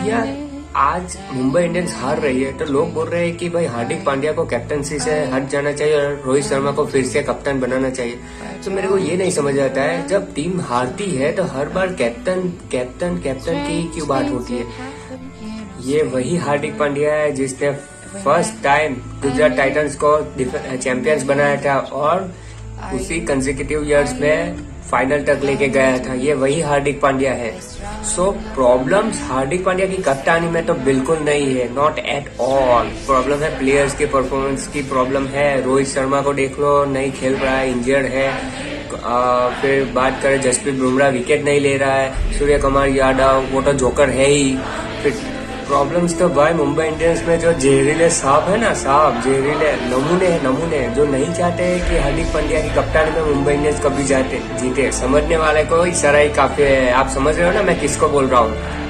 यार आज मुंबई इंडियंस हार रही है तो लोग बोल रहे हैं कि भाई हार्दिक पांड्या को कैप्टनसी से हट जाना चाहिए और रोहित शर्मा को फिर से कप्तान बनाना चाहिए। तो मेरे को ये नहीं समझ आता है, जब टीम हारती है तो हर बार कैप्टन कैप्टन कैप्टन की क्यों बात होती है। ये वही हार्दिक पांड्या है जिसने फर्स्ट टाइम गुजरात टाइटंस को चैंपियंस बनाया था और उसी कंसेक्यूटिव इयर्स में फाइनल तक लेके गया था। ये वही हार्दिक पांड्या है। सो प्रॉब्लम्स हार्दिक पांड्या की कप्तानी में तो बिल्कुल नहीं है, नॉट एट ऑल। प्रॉब्लम है प्लेयर्स के परफॉर्मेंस की प्रॉब्लम है। रोहित शर्मा को देख लो, नहीं खेल रहा है, इंजर्ड है। फिर बात करें जसप्रीत बुमराह विकेट नहीं ले रहा है, सूर्य कुमार यादव वो तो जोकर है ही। फिर प्रॉब्लम्स तो भाई मुंबई इंडियंस में जो जहरीले सांप है ना, सांप जहरीले नमूने जो नहीं चाहते कि हार्दिक पांड्या की कप्तानी में मुंबई इंडियंस कभी जीते। समझने वाले को इशारा ही काफी है। आप समझ रहे हो ना मैं किसको बोल रहा हूँ।